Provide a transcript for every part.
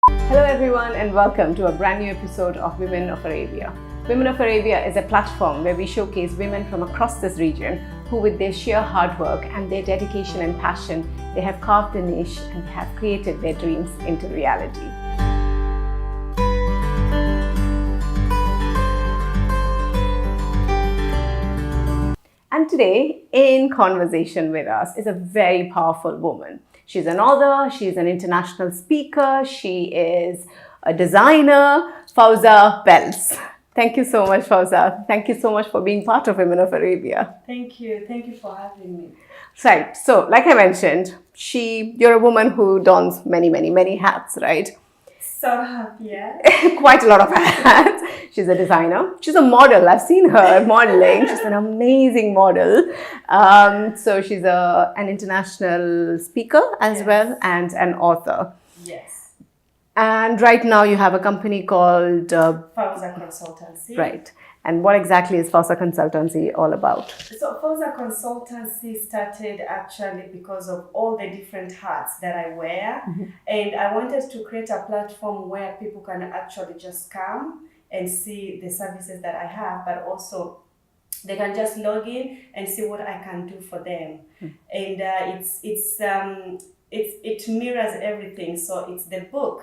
Hello everyone and welcome to a brand new episode of Women of Arabia. Women of Arabia is a platform where we showcase women from across this region who with their sheer hard work and their dedication and passion, they have carved a niche and have created their dreams into reality. And today, in conversation with us is a very powerful woman. She's an author, she's an international speaker, she is a designer, Fauza Beltz. Thank you so much, Fauza. Thank you so much for being part of Women of Arabia. Thank you. Thank you for having me. Right. So, like I mentioned, you're a woman who dons many hats, right? Sort of, yeah. Quite a lot of hats. She's a designer. She's a model. I've seen her modeling. She's an amazing model. So she's an international speaker as well and an author. Yes. And right now you have a company called Fauza Consultancy. Right. And what exactly is Fauza Consultancy all about? So Fauza Consultancy started actually because of all the different hats that I wear. Mm-hmm. And I wanted to create a platform where people can actually just come and see the services that I have, but also they can just log in and see what I can do for them. Mm. And it mirrors everything. So it's the book.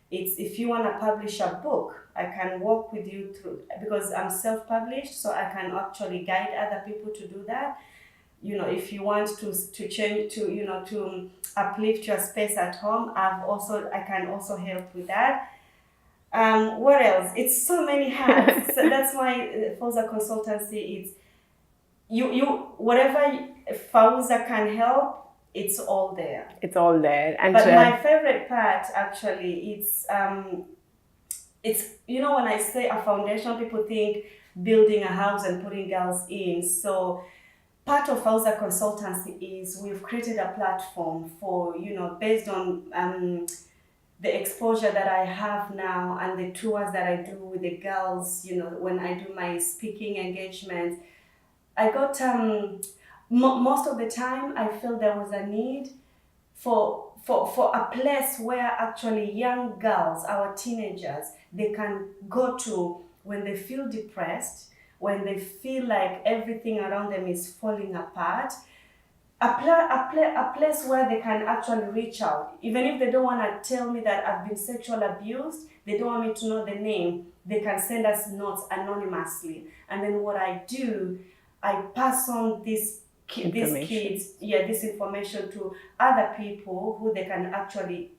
It's if you want to publish a book, I can work with you through, because I'm self-published, so I can actually guide other people to do that. You know, if you want to change to uplift your space at home, I can also help with that. What else? It's so many hats. So that's why Fauza Consultancy is you whatever Fauza can help, it's all there. It's all there. And but my favorite part actually it's when I say a foundation, people think building a house and putting girls in. So part of Fauza Consultancy is we've created a platform for based on the exposure that I have now and the tours that I do with the girls, when I do my speaking engagements, I got, most of the time I feel there was a need for a place where actually young girls, our teenagers, they can go to when they feel depressed, when they feel like everything around them is falling apart. A place where they can actually reach out. Even if they don't want to tell me that I've been sexually abused, they don't want me to know the name, they can send us notes anonymously. And then what I do, I pass on these kids, this information to other people who they can actually,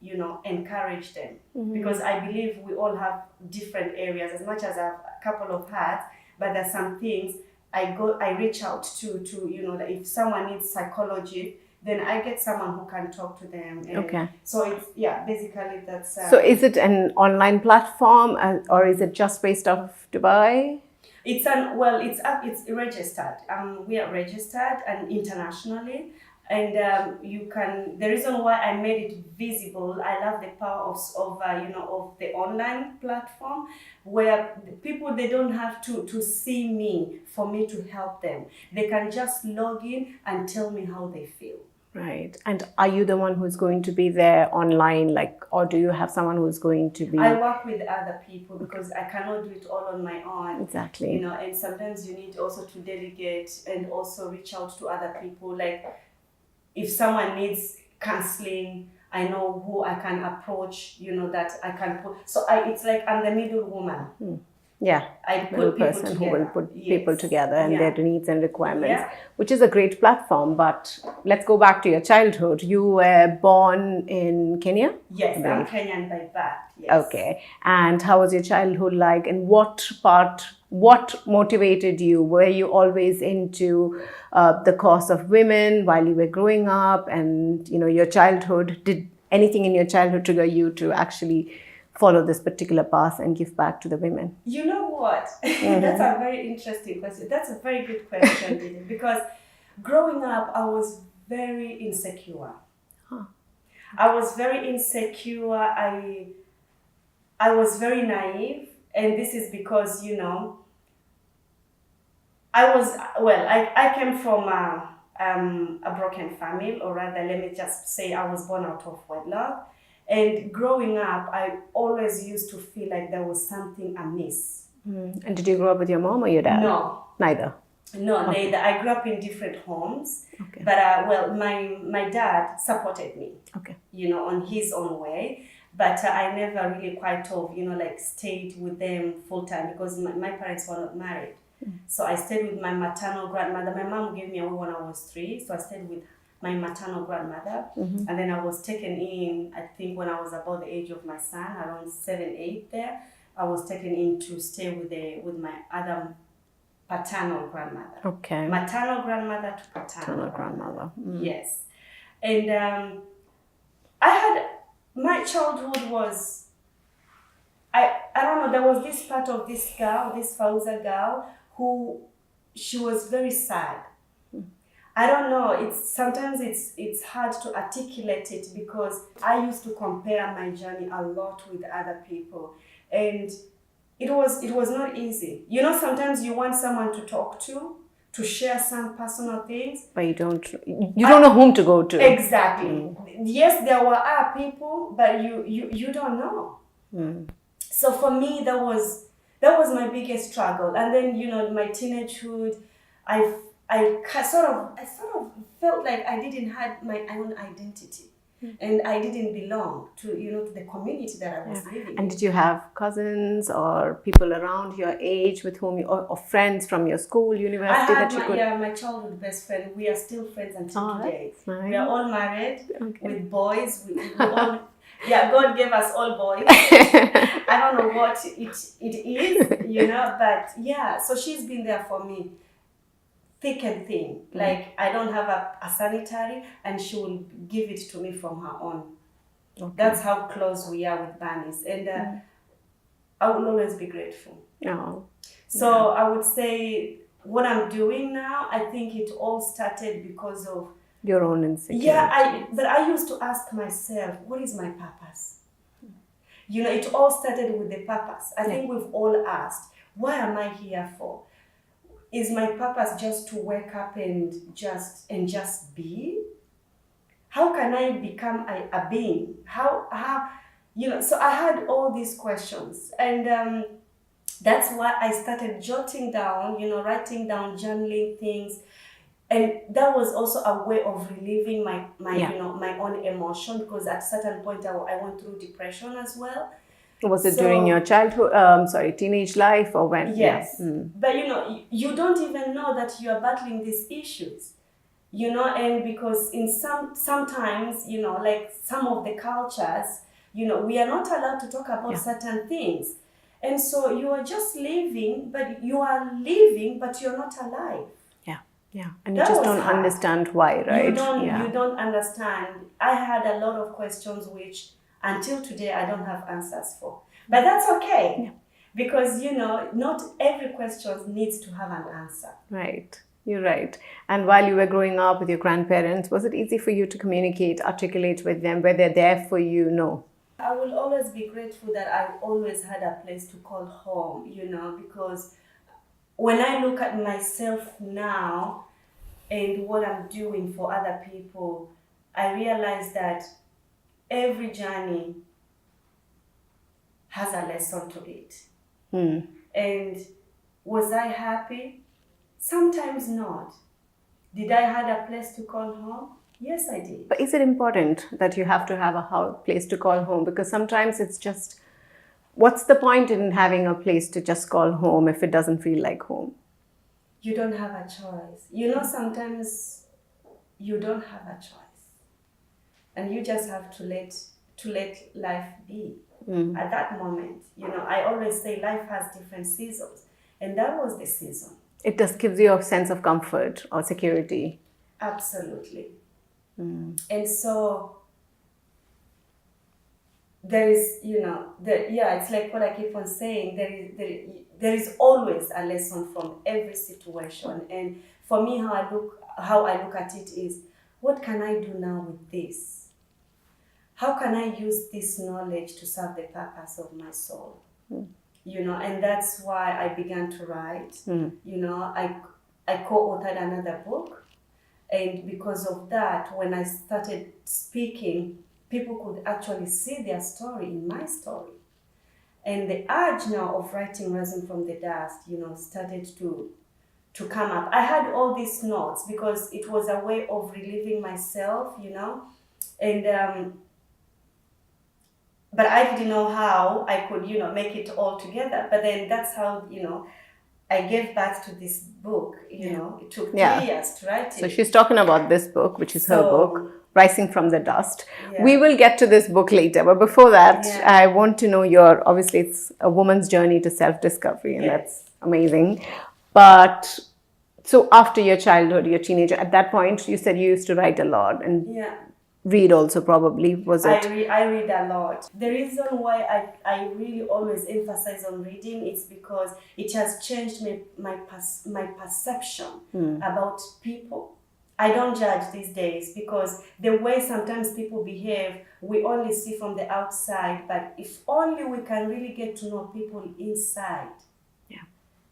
encourage them. Mm-hmm. Because I believe we all have different areas. As much as I have a couple of hats, but there's some things I reach out to that if someone needs psychology, then I get someone who can talk to them. And okay. So it's, basically that's... So is it an online platform or is it just based off of Dubai? It's registered. We are registered and internationally. And the reason why I made it visible, I love the power of the online platform where people, they don't have to see me for me to help them. They can just log in and tell me how they feel. Right. And are you the one who's going to be there online, or do you have someone who's going to be... I work with other people because I cannot do it all on my own. Exactly. And sometimes you need also to delegate and also reach out to other people. Like, if someone needs counseling, I know who I can approach, that I can put. So it's like I'm the middle woman. Yeah, I put person who will put people together and their needs and requirements, which is a great platform. But let's go back to your childhood. You were born in Kenya? Yes, I'm Kenyan by birth. Yes. Okay. And how was your childhood like? And what motivated you? Were you always into the cause of women while you were growing up? And, your childhood, did anything in your childhood trigger you to actually follow this particular path and give back to the women? You know what? Mm-hmm. That's a very interesting question. That's a very good question, because growing up, I was very insecure. Huh. I was very insecure. I was very naive. And this is because, I came from a broken family, or rather, let me just say I was born out of wedlock. And growing up, I always used to feel like there was something amiss. And did you grow up with your mom or your dad? No. Neither. No, neither. I grew up in different homes. Okay. But my dad supported me. Okay. On his own way. But I never really quite stayed with them full time because my parents were not married. So I stayed with my maternal grandmother. My mom gave me away when I was 3, so I stayed with my maternal grandmother. And then I was taken in, I think when I was about the age of my son, around 7, 8 there, I was taken in to stay with my other paternal grandmother. Okay. Maternal grandmother to paternal grandmother. Yes. And my childhood was, I don't know, there was this part of this girl, this Fauza girl, who she was very sad. I don't know, sometimes it's hard to articulate it because I used to compare my journey a lot with other people. And it was not easy. Sometimes you want someone to talk to share some personal things. But you don't know whom to go to. Exactly. Yes, there were other people, but you don't know. So for me, that was my biggest struggle. And then, my teenagehood, I sort of felt like I didn't have my own identity. And I didn't belong to the community that I was living in. And did you have cousins or people around your age with whom or friends from your school, university that you could? My childhood best friend. We are still friends until today. That's nice. We are all married with boys. We all, God gave us all boys. I don't know what it is, but yeah. So she's been there for me, thick and thin. Like I don't have a sanitary, and she will give it to me from her own. Okay. That's how close we are with Banis, and I will always be grateful. Oh. So I would say what I'm doing now, I think it all started because of your own insecurity. Yeah, but I used to ask myself, what is my purpose? It all started with the purpose. I think we've all asked, what am I here for? Is my purpose just to wake up and just be? How can I become a being? How so I had all these questions, and that's why I started jotting down, writing down, journaling things. And that was also a way of relieving my own emotion, because at a certain point I went through depression as well. Was it during your childhood, teenage life, or when? Yes. But you don't even know that you are battling these issues, and because in sometimes, like some of the cultures, we are not allowed to talk about certain things. And so you are just living, but you are living, but you're not alive. Yeah, and you just don't understand why, right? You don't understand. I had a lot of questions which until today I don't have answers for. But that's okay. Because, not every question needs to have an answer. Right. You're right. And while you were growing up with your grandparents, was it easy for you to communicate, articulate with them? Were they there for you? No. I will always be grateful that I always had a place to call home, because when I look at myself now and what I'm doing for other people, I realize that every journey has a lesson to it. And was I happy? Sometimes not. Did I have a place to call home? Yes, I did. But is it important that you have to have a place to call home? Because sometimes it's just, what's the point in having a place to just call home if it doesn't feel like home? You don't have a choice. Sometimes you don't have a choice. And you just have to let life be at that moment. I always say life has different seasons. And that was the season. It just gives you a sense of comfort or security. Absolutely. And so there is, it's like what I keep on saying, there is always a lesson from every situation. And for me, how I look at it is, what can I do now with this? How can I use this knowledge to serve the purpose of my soul? And that's why I began to write. I co-authored another book. And because of that, when I started speaking, people could actually see their story in my story. And the urge now of writing Rising from the Dust, started to come up. I had all these notes because it was a way of relieving myself, and but I didn't know how I could, make it all together. But then that's how, I gave birth to this book. It took 3 years to write it. So she's talking about this book, which is her book, Rising from the Dust. Yeah. We will get to this book later, but before that, I want to know obviously it's a woman's journey to self-discovery, and that's amazing. But so after your childhood, your teenager, at that point, you said you used to write a lot and read also, probably, was it? I read a lot. The reason why I really always emphasize on reading is because it has changed my perception about people. I don't judge these days because the way sometimes people behave, we only see from the outside, but if only we can really get to know people inside,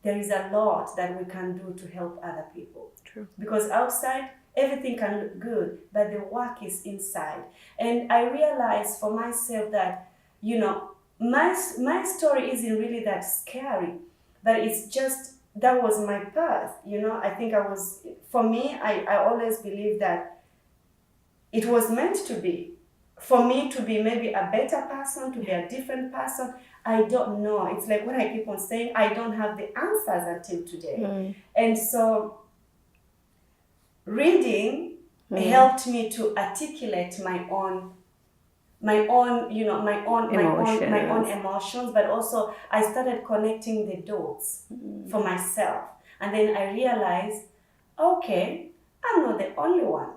there is a lot that we can do to help other people. True. Because outside, everything can look good, but the work is inside. And I realized for myself that, my story isn't really that scary, but it's just, that was my path. I think for me, I always believe that it was meant to be. For me to be maybe a better person, to be a different person, I don't know. It's like what I keep on saying, I don't have the answers until today. And so reading helped me to articulate my own emotions, but also I started connecting the dots for myself. And then I realized, okay, I'm not the only one.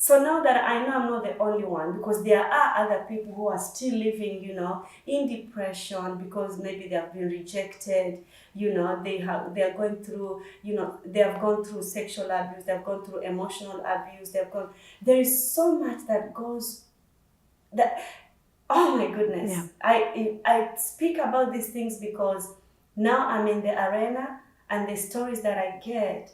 So now that I know I'm not the only one, because there are other people who are still living, in depression because maybe they have been rejected, they are going through, they have gone through sexual abuse, they have gone through emotional abuse, there is so much that goes, oh my goodness. Yeah. I speak about these things because now I'm in the arena, and the stories that I get,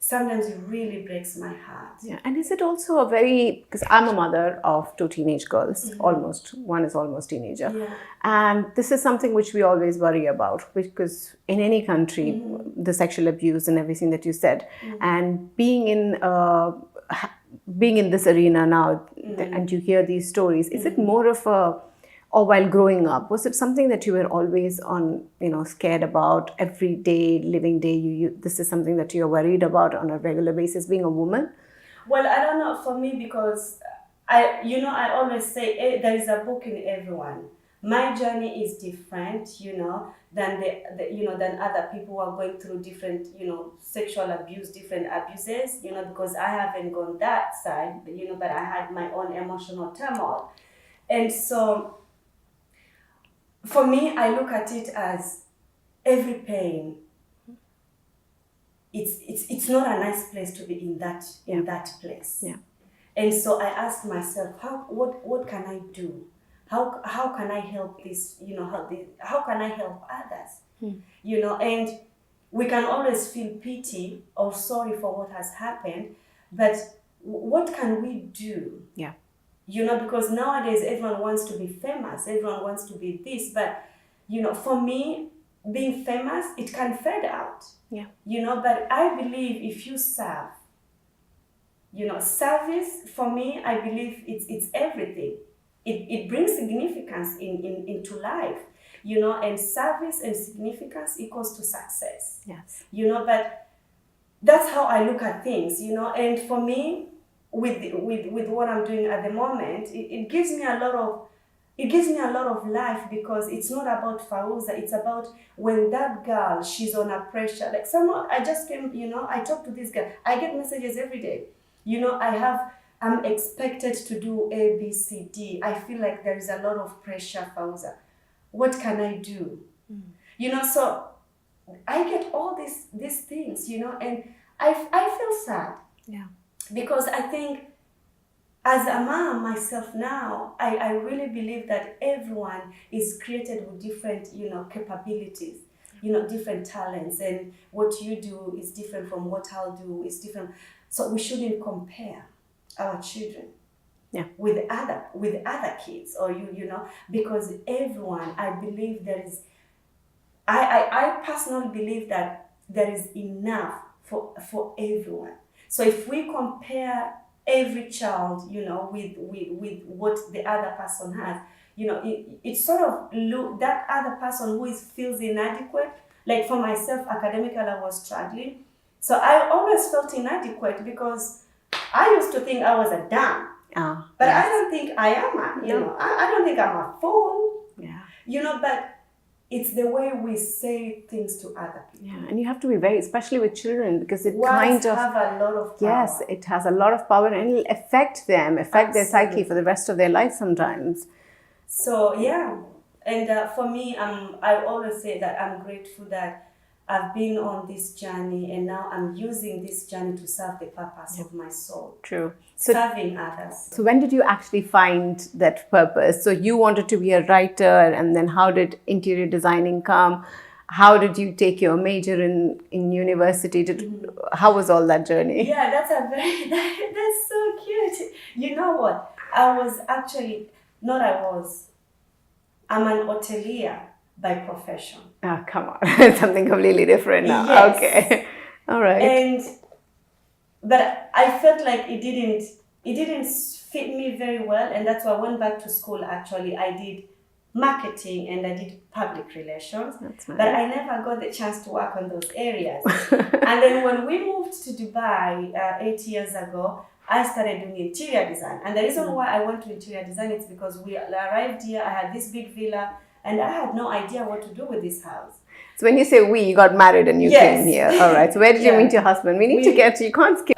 sometimes it really breaks my heart. Yeah, and is it also because I'm a mother of 2 teenage girls, one is almost teenager. And this is something which we always worry about, because in any country, the sexual abuse and everything that you said, and being in this arena now, and you hear these stories, is it more of or while growing up, was it something that you were always scared about every day, living day? This is something that you're worried about on a regular basis, being a woman? Well, I don't know, for me, because I always say there is a book in everyone. My journey is different, than than other people who are going through different, sexual abuse, different abuses, because I haven't gone that side, but I had my own emotional turmoil. And so for me, I look at it as every pain. It's not a nice place to be in that place. Yeah. And so I asked myself, what can I do? How can I help this? How can I help others? And we can always feel pity or sorry for what has happened, but what can we do? Yeah. Because nowadays everyone wants to be famous, everyone wants to be this, but for me, being famous, it can fade out. Yeah. But I believe if you serve, service, for me, I believe it's everything. It brings significance into life, and service and significance equals to success. Yes. But that's how I look at things, and for me, with what I'm doing at the moment, it gives me a lot of life, because it's not about Fauza, it's about when that girl, she's on a pressure. Like someone, I just came, I talk to this girl, I get messages every day. I'm expected to do A, B, C, D. I feel like there is a lot of pressure, Fauza. What can I do? So I get all these things, and I feel sad. Yeah. Because I think as a mom myself now, I really believe that everyone is created with different, capabilities, different talents, and what you do is different from what I'll do, is different. So we shouldn't compare our children. with other kids, or you know, because everyone, I believe there is, I personally believe that there is enough for everyone. So if we compare every child, you know, with what the other person has, you know, it sort of look that other person who feels inadequate. Like for myself, academically, I was struggling, so I always felt inadequate because I used to think I was a dumb. But I don't think I am a, you know, I don't think I'm a fool. You know, but it's the way we say things to other people. And you have to be very, especially with children, because it Words kind of have a lot of power. Yes, it has a lot of power, and it'll affect them, affect their psyche for the rest of their life sometimes. So yeah, and for me, I always say that I'm grateful that I've been on this journey, and now I'm using this journey to serve the purpose of my soul. True. So, serving others. So when did you actually find that purpose? So you wanted to be a writer, and then how did interior designing come? How did you take your major in university? How was all that journey? Yeah, that's so cute. You know what? I'm an hotelier by profession. Oh, come on. Something completely different now. Yes. Okay. All right. But I felt like it didn't fit me very well, and that's why I went back to school. Actually, I did marketing and I did public relations. That's nice. But I never got the chance to work on those areas. And then when we moved to Dubai 8 years ago, I started doing interior design. And the reason why I went to interior design is because we arrived here, I had this big villa, and I had no idea what to do with this house. So when you say we, you got married and you came here. All right. So where did you meet your husband? You can't skip.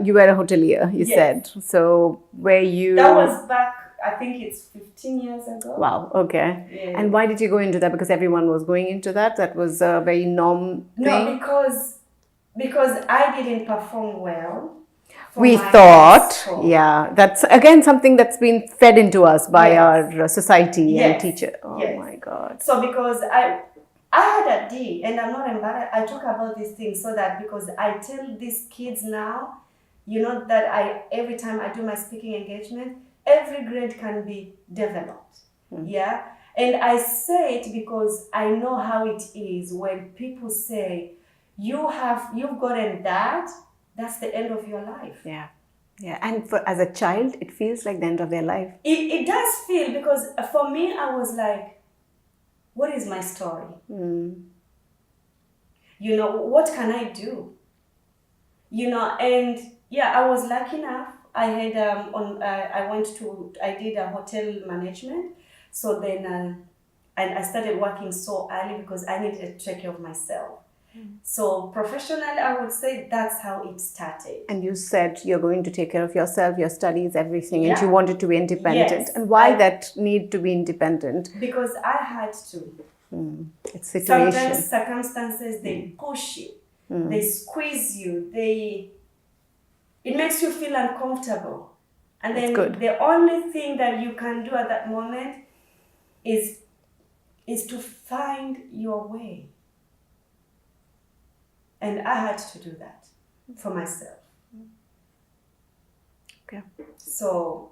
You were a hotelier, you said. So where you... That was back, I think it's 15 years ago. Wow, okay. Yeah. And why did you go into that? Because everyone was going into that? That was a very norm thing? No, because I didn't perform well. We thought, that's again something that's been fed into us by our society and teacher. Oh my God. So because I had a D, and I'm not embarrassed, I talk about these things so that because I tell these kids now, you know, that every time I do my speaking engagement, every grade can be developed. Yeah. And I say it because I know how it is when people say, you've gotten that, that's the end of your life. Yeah. Yeah. And as a child, it feels like the end of their life. It does feel, because for me, I was like, what is my story? You know, what can I do? You know, and yeah, I was lucky enough. I had I did a hotel management. So then and I started working so early because I needed to take care of myself. So professionally, I would say that's how it started. And you said you're going to take care of yourself, your studies, everything, and you wanted to be independent. Yes. And why that need to be independent? Because I had to. It's situation. Sometimes circumstances, they push you, they squeeze you, it makes you feel uncomfortable. And then the only thing that you can do at that moment is to find your way. And I had to do that for myself. Okay. So,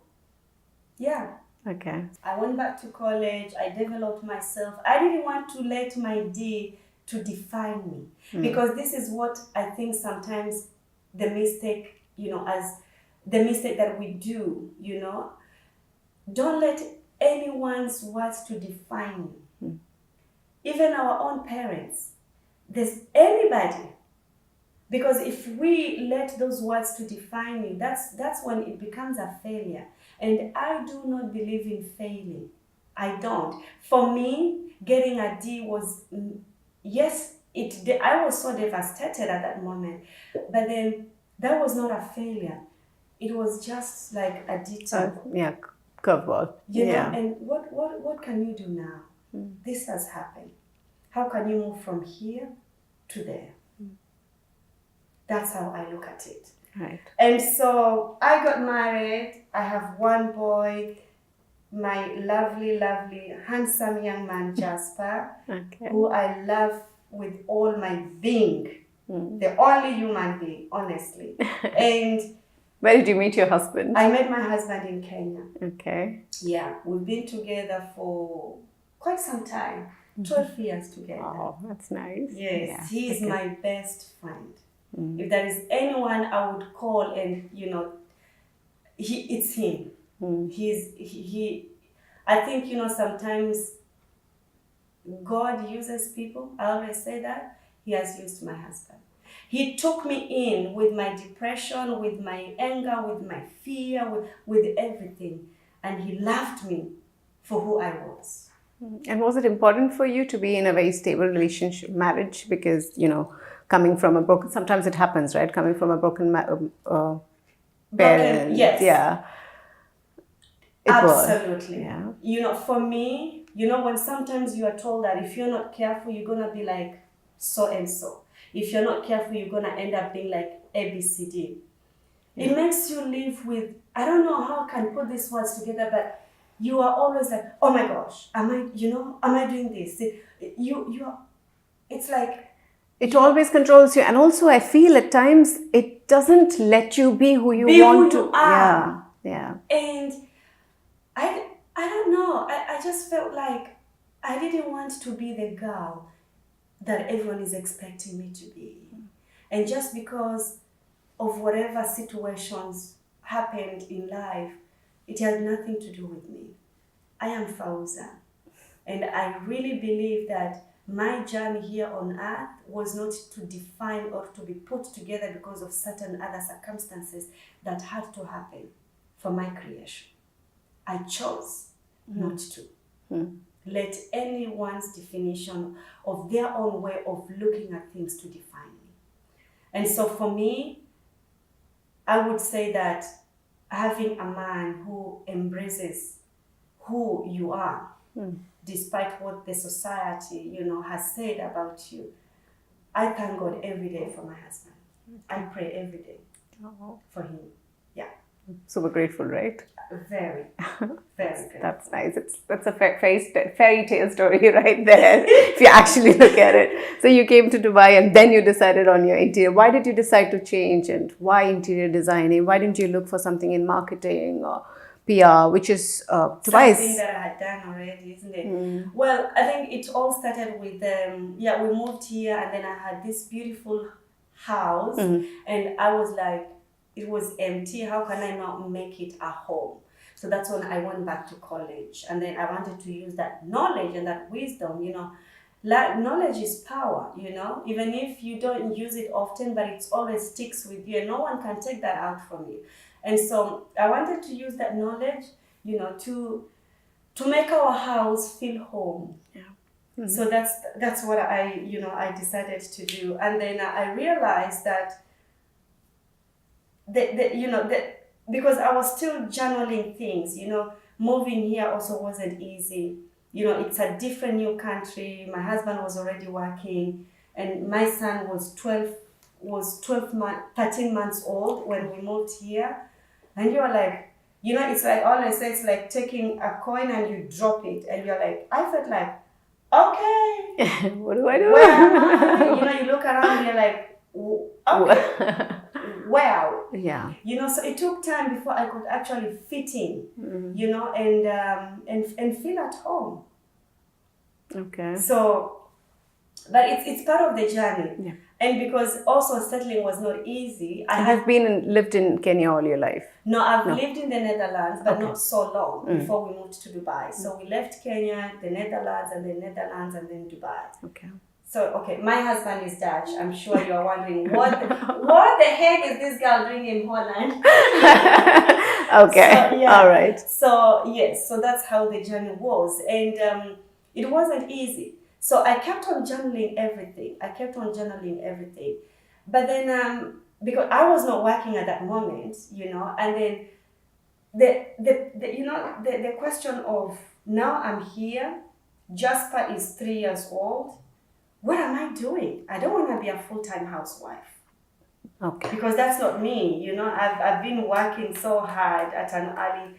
yeah. Okay. I went back to college. I developed myself. I didn't want to let my D to define me. Because this is what I think sometimes the mistake, you know, as the mistake that we do, you know. Don't let anyone's words to define you. Even our own parents. There's anybody. Because if we let those words to define you, that's when it becomes a failure. And I do not believe in failing. I don't. For me, getting a D was, yes, I was so devastated at that moment. But then that was not a failure. It was just like a detour. Curveball. You know, and what can you do now? This has happened. How can you move from here to there? That's how I look at it. Right. And so I got married. I have one boy, my lovely, lovely, handsome young man, Jasper, who I love with all my being. The only human being, honestly. And Where did you meet your husband? I met my husband in Kenya. Okay. Yeah, we've been together for quite some time, 12 years together. Oh, that's nice. Yes, Yeah. he is Okay. my best friend. If there is anyone I would call and, it's him. I think, sometimes God uses people. I always say that. He has used my husband. He took me in with my depression, with my anger, with my fear, with everything. And he loved me for who I was. And was it important for you to be in a very stable relationship, marriage? Because, coming from a broken, sometimes it happens, right? Coming from a broken parent. Yes. Yeah. Absolutely. Yeah. For me, when sometimes you are told that if you're not careful, you're going to be like so and so. If you're not careful, you're going to end up being like ABCD. Yeah. It makes you live with, I don't know how I can put these words together, but you are always like, oh my gosh, am I doing this? It's like, it always controls you. And also I feel at times it doesn't let you be who you want to. Yeah. And I don't know. I just felt like I didn't want to be the girl that everyone is expecting me to be. And just because of whatever situations happened in life, it had nothing to do with me. I am Fauza. And I really believe that my journey here on earth was not to define or to be put together because of certain other circumstances that had to happen for my creation. I chose not to let anyone's definition of their own way of looking at things to define me. And so for me, I would say that having a man who embraces who you are, despite what the society, has said about you, I thank God every day for my husband. I pray every day for him. Yeah. Super grateful, right? Very, very grateful. That's nice. That's a fairy tale story right there, if you actually look at it. So you came to Dubai and then you decided on your interior. Why did you decide to change, and why interior designing? Why didn't you look for something in marketing or PR, which is Dubai? Something that I had done already, isn't it? Well, I think it all started with, we moved here and then I had this beautiful house and I was like, it was empty. How can I not make it a home? So that's when I went back to college. And then I wanted to use that knowledge and that wisdom, knowledge is power, even if you don't use it often, but it always sticks with you and no one can take that out from you. And so I wanted to use that knowledge, to make our house feel home. Yeah. So that's what I decided to do. And then I realized that because I was still journaling things, moving here also wasn't easy. It's a different new country. My husband was already working and my son was 13 months old when we moved here. And you're like, it's like, all I say, it's like taking a coin and you drop it. And you're like, I felt like, okay. What do I do? Where am I? You look around and you're like, okay. Wow. Yeah. So it took time before I could actually fit in, and feel at home. Okay. So, but it's part of the journey. Yeah. And because also settling was not easy. I have lived in Kenya all your life. No, I've lived in the Netherlands, but not so long before we moved to Dubai. So we left Kenya, the Netherlands, and then Dubai. Okay. So, my husband is Dutch. I'm sure you're wondering, what the heck is this girl doing in Holland? Okay, all right. So, yes, so that's how the journey was. And it wasn't easy. So I kept on journaling everything. But then, because I was not working at that moment, and then the question of, now I'm here, Jasper is 3 years old, what am I doing? I don't want to be a full-time housewife. Okay. Because that's not me, I've been working so hard at an early,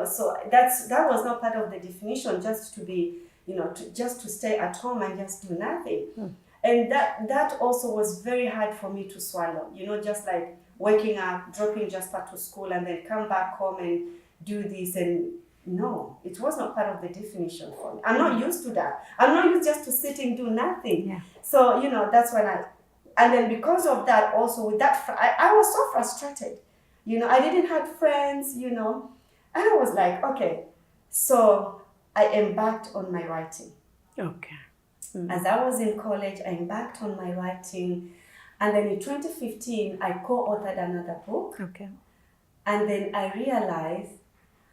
so that was not part of the definition, just to be, just to stay at home and just do nothing. And that also was very hard for me to swallow, just like, waking up, dropping Jasper to school, and then come back home and do this. And no, it was not part of the definition for me. I'm not used to that. I'm not used just to sitting, do nothing. Yeah. So, that's when and then because of that, also with that, I was so frustrated. I didn't have friends, and I was like, okay, so I embarked on my writing. Okay. As I was in college, I embarked on my writing. And then in 2015, I co-authored another book. Okay. And then I realized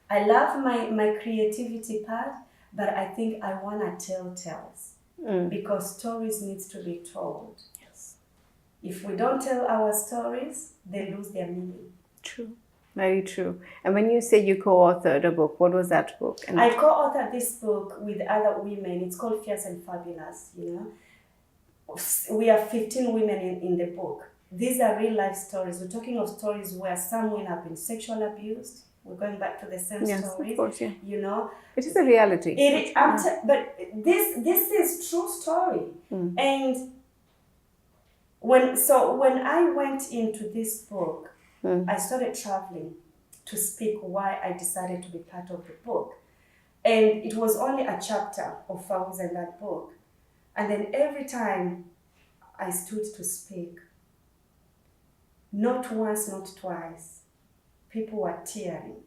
I love my creativity part, but I think I want to tell tales. Because stories needs to be told. Yes. If we don't tell our stories, they lose their meaning. True. Very true. And when you say you co-authored a book, what was that book? And I co-authored this book with other women. It's called Fierce and Fabulous, We are 15 women in the book. These are real life stories. We're talking of stories where some women have been sexually abused. We're going back to the same yes, stories. Of course, yeah. It is a reality. But this is true story. And when I went into this book, I started traveling to speak why I decided to be part of the book. And it was only a chapter of Fauza in that book. And then every time I stood to speak, not once, not twice, people were tearing.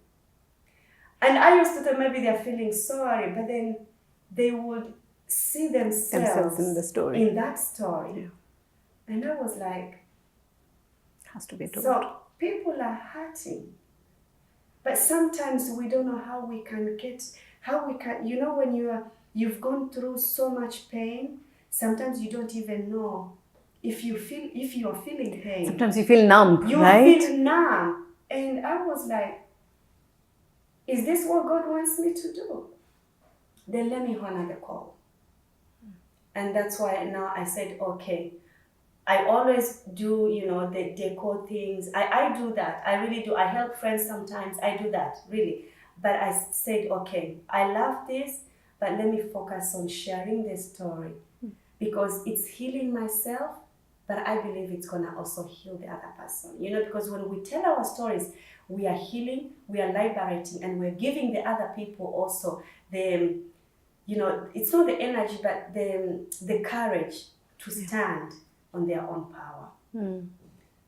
And I used to think maybe they're feeling sorry, but then they would see themselves in the story. In that story. Yeah. And I was like, has to be told. So people are hurting. But sometimes we don't know how we can, when you've gone through so much pain, sometimes you don't even know if you're feeling pain. Sometimes you feel numb, you right? feel numb. And I was like, is this what God wants me to do? Then let me honor the call. And that's why now I said, okay, I always do, the decor things. I do that. I really do. I help friends sometimes. I do that, really. But I said, okay, I love this, but let me focus on sharing the story because it's healing myself, but I believe it's going to also heal the other person. Because when we tell our stories, we are healing, we are liberating, and we're giving the other people also the, it's not the energy, but the courage to stand on their own power.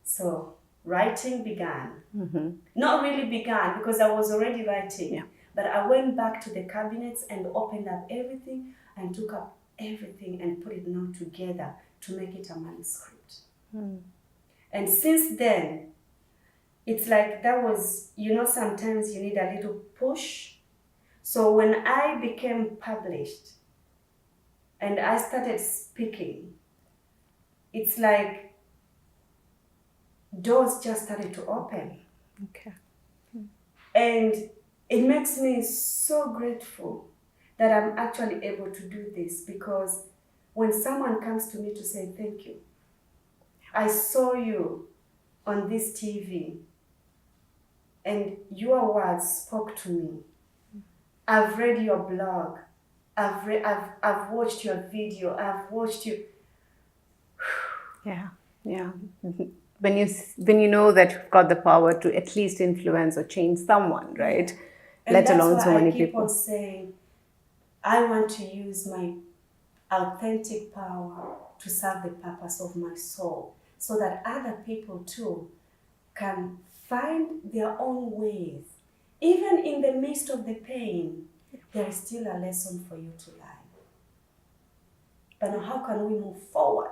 So writing began. Not really began because I was already writing, but I went back to the cabinets and opened up everything and took up everything and put it now together to make it a manuscript. And since then, it's like that was, sometimes you need a little push. So when I became published and I started speaking, it's like doors just started to open. Okay. And it makes me so grateful that I'm actually able to do this because when someone comes to me to say, thank you, I saw you on this TV and your words spoke to me. I've read your blog. I've watched your video. I've watched you. Yeah. When you know that you've got the power to at least influence or change someone, right? And let alone so many people. I keep on people. saying, I want to use my authentic power to serve the purpose of my soul so that other people too can find their own ways. Even in the midst of the pain, there is still a lesson for you to learn. But now how can we move forward?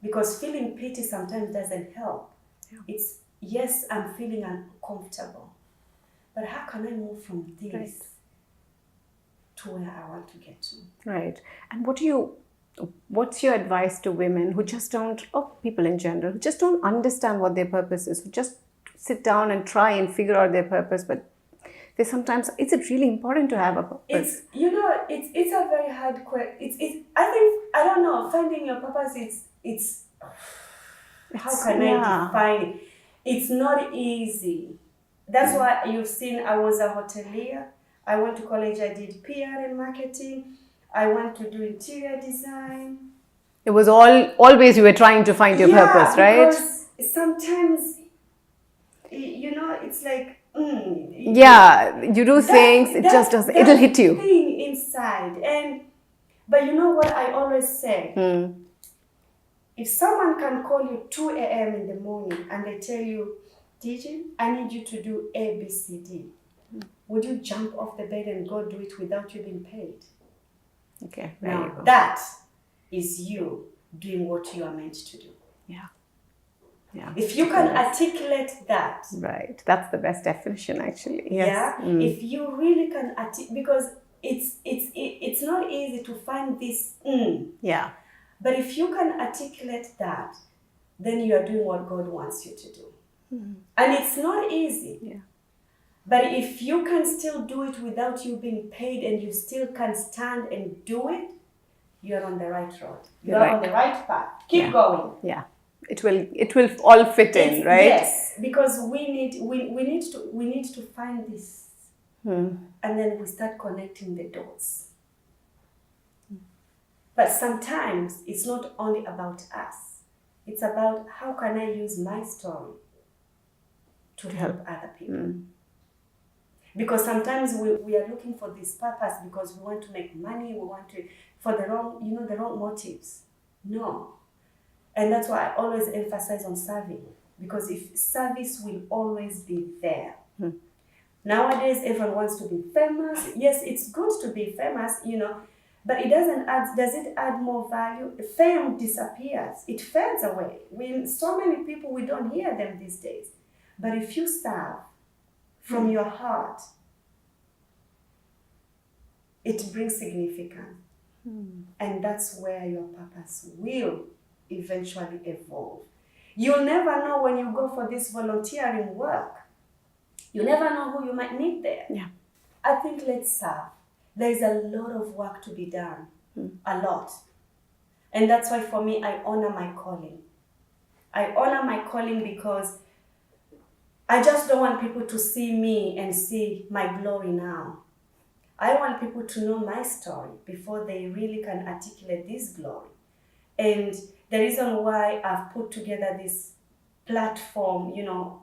Because feeling pity sometimes doesn't help. Yeah. It's, yes, I'm feeling uncomfortable. But how can I move from this to where I want to get to? Right. And what's your advice to women who just don't, or people in general, who just don't understand what their purpose is, who just sit down and try and figure out their purpose, but they sometimes, is it really important to have a purpose? It's a very hard question. I don't know, finding your purpose, how can I define it? It's not easy. That's why you've seen I was a hotelier. I went to college, I did PR and marketing. I went to do interior design. It was always you were trying to find your purpose, right? Because sometimes, it's like, Yeah, you do things, it just does, it'll hit you. Thing inside. But you know what I always say? If someone can call you 2 a.m. in the morning and they tell you, Diji, I need you to do A, B, C, D, would you jump off the bed and go do it without you being paid? Okay. Now, that is you doing what you are meant to do. Yeah. Yeah. If you can articulate that. Right. That's the best definition, actually. Yes. Yeah. If you really can because it's not easy to find this. Yeah. But if you can articulate that, then you are doing what God wants you to do. And it's not easy. Yeah. But if you can still do it without you being paid and you still can stand and do it, you're on the right road. You're on the right path. Keep going. Yeah. It will all fit in, right? Yes, because we need to find this. And then we start connecting the dots. But sometimes it's not only about us. It's about how can I use my story to help other people. Because sometimes we are looking for this purpose because we want to make money, we want to, for the wrong motives. No. And that's why I always emphasize on serving. Because if service will always be there. Nowadays, everyone wants to be famous. Yes, it's good to be famous, but it does it add more value? Fame disappears. It fades away. So many people, we don't hear them these days. But if you serve from your heart, it brings significance. And that's where your purpose will eventually evolve. You'll never know when you go for this volunteering work. You never know who you might meet there. Yeah. I think let's serve. There's a lot of work to be done. A lot. And that's why for me, I honor my calling. I honor my calling because I just don't want people to see me and see my glory now. I want people to know my story before they really can articulate this glory. And the reason why I've put together this platform,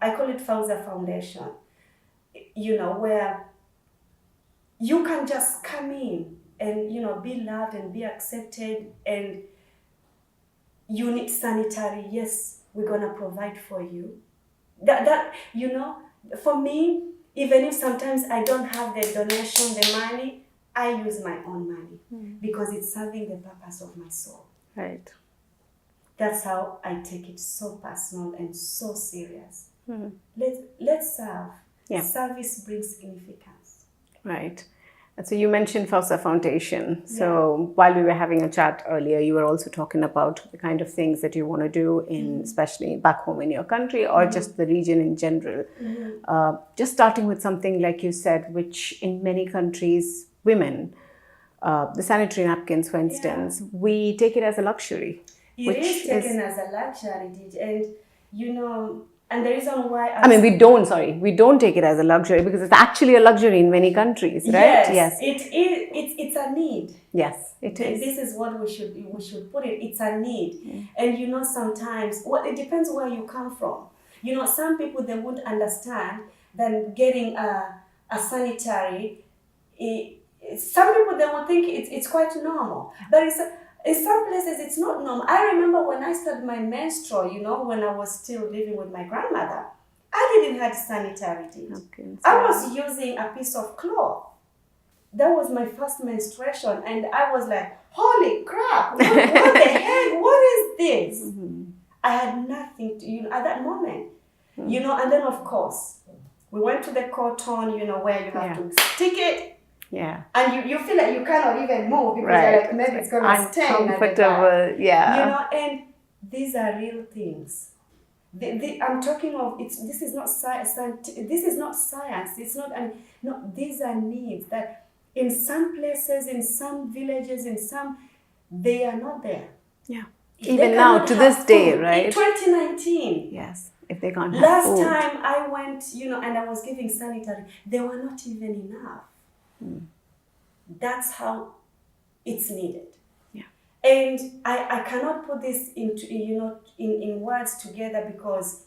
I call it Fauza Foundation, where you can just come in and, be loved and be accepted, and you need sanitary. Yes, we're going to provide for you. That for me, even if sometimes I don't have the donation, the money, I use my own money because it's serving the purpose of my soul. Right. That's how I take it so personal and so serious. Let's serve. Yeah. Service brings significance. Right. And so you mentioned Fauza Foundation. So while we were having a chat earlier, you were also talking about the kind of things that you want to do especially back home in your country or just the region in general. Just starting with something like you said, which in many countries, women, the sanitary napkins, for instance, we take it as a luxury. It is taken as a luxury, and and the reason why we don't take it as a luxury because it's actually a luxury in many countries, right? Yes. It's a need. Yes, it is. This is what we should put it. It's a need. And sometimes it depends where you come from. Some people, they won't understand that getting a sanitary, some people, they will think it's quite normal. But in some places, it's not normal. I remember when I started my menstrual, when I was still living with my grandmother, I didn't have sanitary napkins. I was using a piece of cloth. That was my first menstruation, and I was like, holy crap, what the heck, what is this? I had nothing to, at that moment, and then of course, we went to the cotton, where you have to stick it. Yeah. And you feel like you cannot even move because you're like, maybe it's going to stain. Uncomfortable, yeah. And these are real things. I'm talking of, this is not science. This is not science. It's not, these are needs that in some places, in some villages, they are not there. Yeah. Even now, to this day, right? In 2019. Yes. If they can't have Last food. time I went, and I was giving sanitary, they were not even enough. That's how it's needed. Yeah. And I cannot put this into, in words together, because,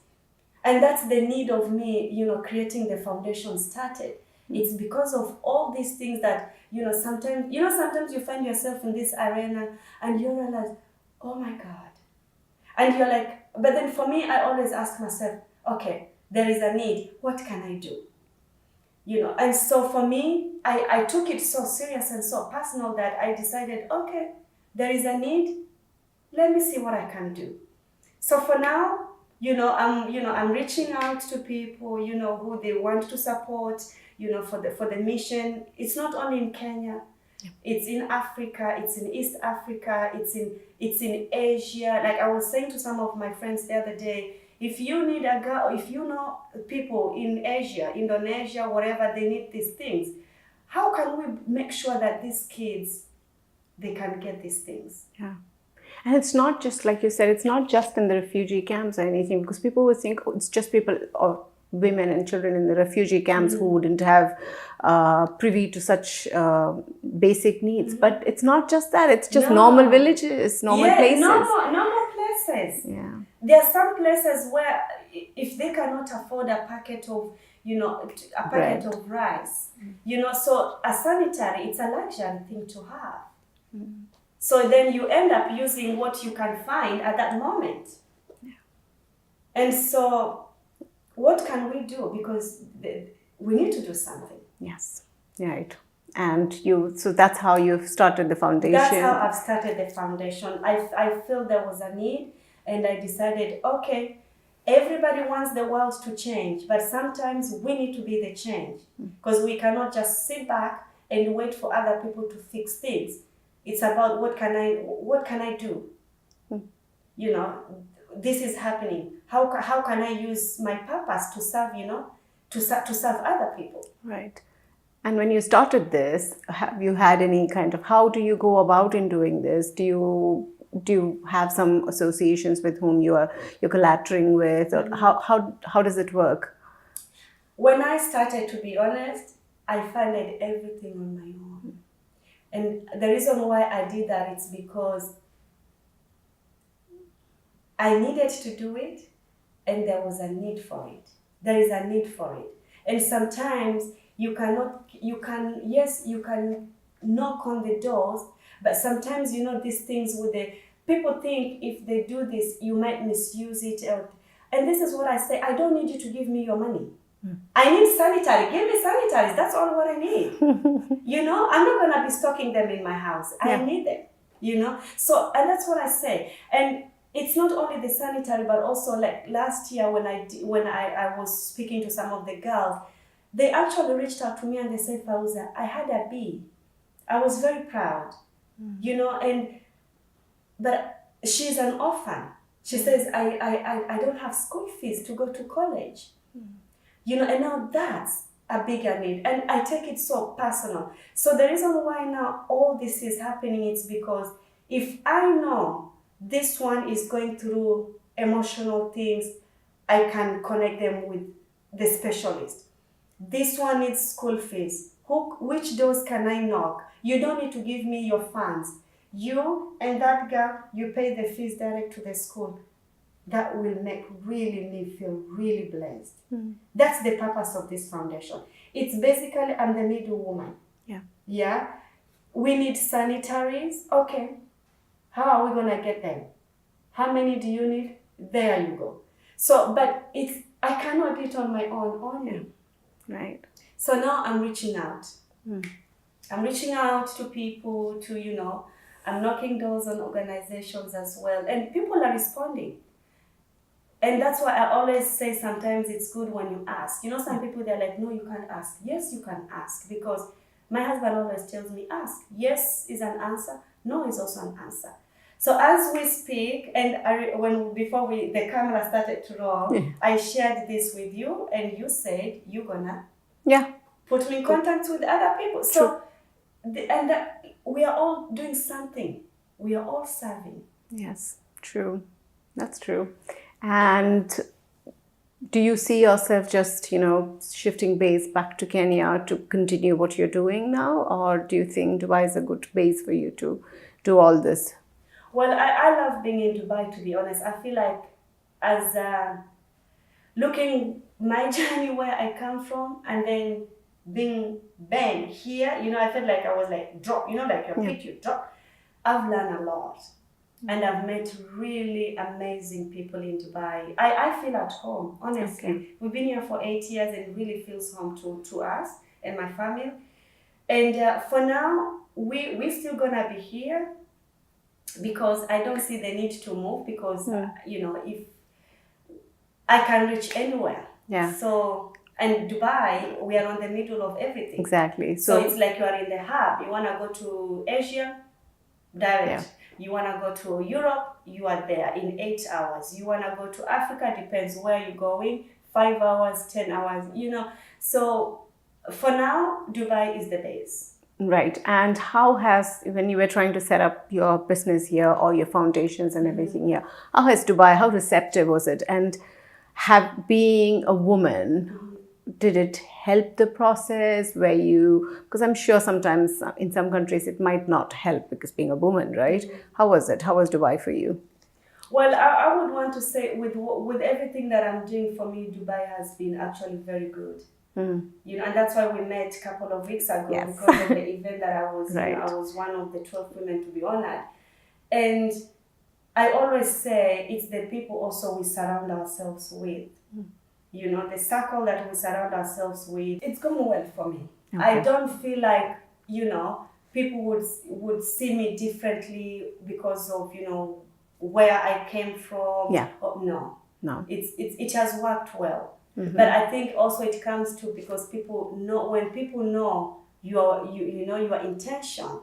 and that's the need of me, creating the foundation started. It's because of all these things that, sometimes you find yourself in this arena and you realize, oh my God. And you're like, but then for me, I always ask myself, okay, there is a need. What can I do? And so for me, I took it so serious and so personal that I decided, okay, there is a need. Let me see what I can do. So for now, I'm reaching out to people, who they want to support, for the mission. It's not only in Kenya. It's in Africa, it's in East Africa, it's in Asia. Like I was saying to some of my friends the other day, if you need a girl, if you know people in Asia, Indonesia, wherever, they need these things, how can we make sure that these kids, they can get these things? Yeah. And it's not just, like you said, it's not just in the refugee camps or anything, because people would think, oh, it's just people or women and children in the refugee camps who wouldn't have privy to such basic needs. But it's not just that. It's just normal villages, normal places. Normal places. Yeah. There are some places where if they cannot afford a packet of, of rice, so a sanitary, it's a luxury thing to have. So then you end up using what you can find at that moment. Yeah. And so what can we do? Because we need to do something. Yes, right. And so that's how you've started the foundation. That's how I've started the foundation. I feel there was a need, and I decided, okay, everybody wants the world to change, but sometimes we need to be the change, because we cannot just sit back and wait for other people to fix things. It's about what can I do? This is happening. How can I use my purpose to serve, to serve other people? Right. And when you started this, have you had any kind of, how do you go about in doing this? Do you have some associations with whom you're collaborating with, or how does it work? When I started, to be honest, I funded everything on my own. And the reason why I did that is because I needed to do it, and there was a need for it. There is a need for it. And sometimes you can knock on the doors, but sometimes, these things people think if they do this, you might misuse it. And this is what I say, I don't need you to give me your money. I need sanitary. Give me sanitaries. That's all what I need. I'm not going to be stocking them in my house. I need them, So, and that's what I say. And it's not only the sanitary, but also like last year when I was speaking to some of the girls, they actually reached out to me and they said, Fauza, I had a B. I was very proud, but she's an orphan. She says, I don't have school fees to go to college. And now that's a bigger need. And I take it so personal. So the reason why now all this is happening is because if I know this one is going through emotional things, I can connect them with the specialist. This one needs school fees. Which doors can I knock? You don't need to give me your funds. You and that girl, you pay the fees direct to the school. That will make me feel really blessed. That's the purpose of this foundation. It's basically, I'm the middle woman. Yeah. We need sanitaries. Okay. How are we going to get them? How many do you need? There you go. So, but I cannot do it on my own only. Right. So now I'm reaching out. I'm reaching out to people, I'm knocking doors on organizations as well. And people are responding. And that's why I always say sometimes it's good when you ask. Some people, they're like, no, you can't ask. Yes, you can ask, because my husband always tells me, ask. Yes is an answer. No is also an answer. So as we speak, and before the camera started to roll, I shared this with you, and you said you're gonna put me in contact with other people. So, we are all doing something. We are all serving. Yes, true. That's true. And do you see yourself just, shifting base back to Kenya to continue what you're doing now? Or do you think Dubai is a good base for you to do all this? Well, I love being in Dubai, to be honest. I feel like as looking my journey where I come from and then being bang here, you know, I felt like I was like drop, you know, like your feet, you drop. I've learned a lot. And I've met really amazing people in Dubai. I feel at home, honestly. Okay. We've been here for 8 years and it really feels home to us and my family. And for now, we're still gonna be here because I don't see the need to move because, you know, if I can reach anywhere. Yeah. So, and Dubai, we are on the middle of everything. Exactly. So it's like you are in the hub. You wanna go to Asia, direct. Yeah. You want to go to Europe, you are there in 8 hours. You want to go to Africa, depends where you're going, 5 hours, 10 hours, you know. So for now, Dubai is the base. Right. And how has, when you were trying to set up your business here, all your foundations and everything here, how has Dubai, how receptive was it? And being a woman, did it help the process where you, because I'm sure sometimes in some countries it might not help because being a woman, right? How was it? How was Dubai for you? Well, I would want to say with everything that I'm doing, for me, Dubai has been actually very good. You know, and that's why we met a couple of weeks ago because of the event that I was, right. You know, I was one of the 12 women to be honored. And I always say it's the people also we surround ourselves with. You know, the circle that we surround ourselves with, it's going well for me. Okay. I don't feel like, you know, people would see me differently because of, you know, where I came from. Yeah. No. It has worked well. But I think also it comes to because people know, when people know your intention,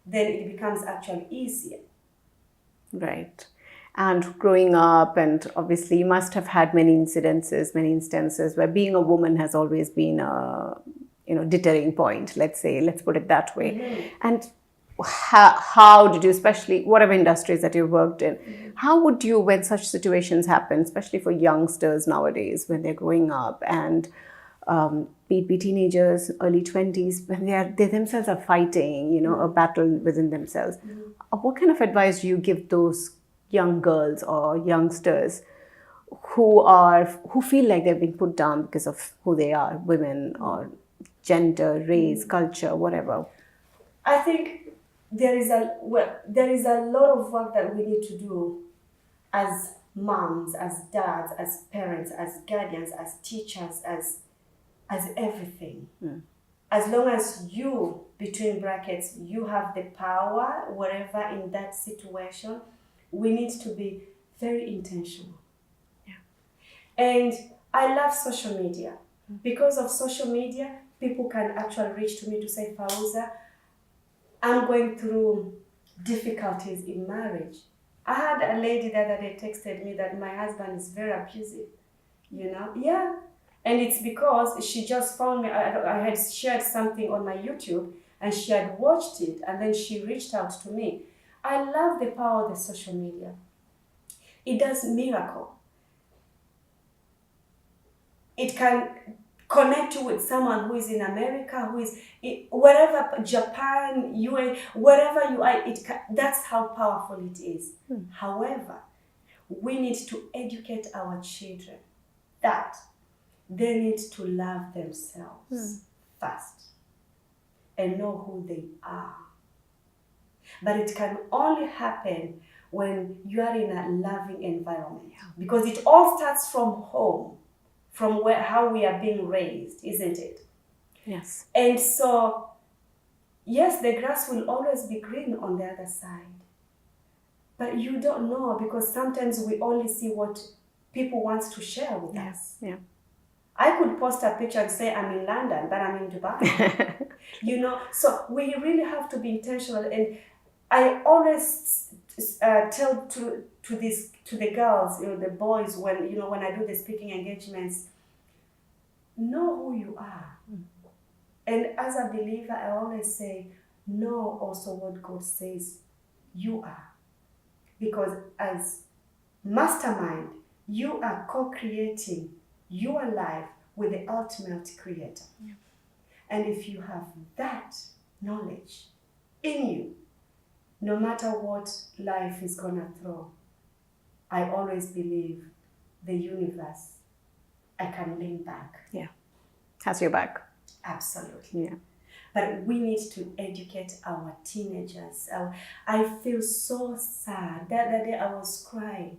then it becomes actually easier. Right. And growing up, and obviously you must have had many instances where being a woman has always been a, you know, deterring point, let's put it that way. And how did you, especially whatever industries that you worked in, how would you, when such situations happen, especially for youngsters nowadays, when they're growing up and be teenagers, early 20s, when they themselves are fighting, you know, a battle within themselves. What kind of advice do you give those young girls or youngsters who feel like they've been put down because of who they are, women or gender, race, culture, whatever? I think there is a lot of work that we need to do as moms, as dads, as parents, as guardians, as teachers, as everything. As long as you, between brackets, you have the power, wherever in that situation, we need to be very intentional. And I love social media. Because of social media, people can actually reach to me to say, Fauza, I'm going through difficulties in marriage. I had a lady the other day texted me that my husband is very abusive. You know? Yeah. And it's because she just found me, I had shared something on my YouTube and she had watched it and then she reached out to me. I love the power of the social media. It does miracle. It can connect you with someone who is in America, who is wherever, Japan, UAE, wherever you are, that's how powerful it is. However, we need to educate our children that they need to love themselves first and know who they are. But it can only happen when you are in a loving environment, because it all starts from home, from how we are being raised, isn't it? Yes. And so, yes, the grass will always be green on the other side. But you don't know, because sometimes we only see what people want to share with us. Yeah. I could post a picture and say I'm in London, but I'm in Dubai. You know, so we really have to be intentional. And I always tell to the girls, you know, the boys, when I do the speaking engagements, know who you are. And as a believer, I always say, know also what God says you are. Because as mastermind, you are co-creating your life with the ultimate creator. And if you have that knowledge in you, no matter what life is gonna throw, I always believe the universe, I can lean back. Yeah. Has your back. Absolutely. Yeah. But we need to educate our teenagers. I feel so sad. That day I was crying.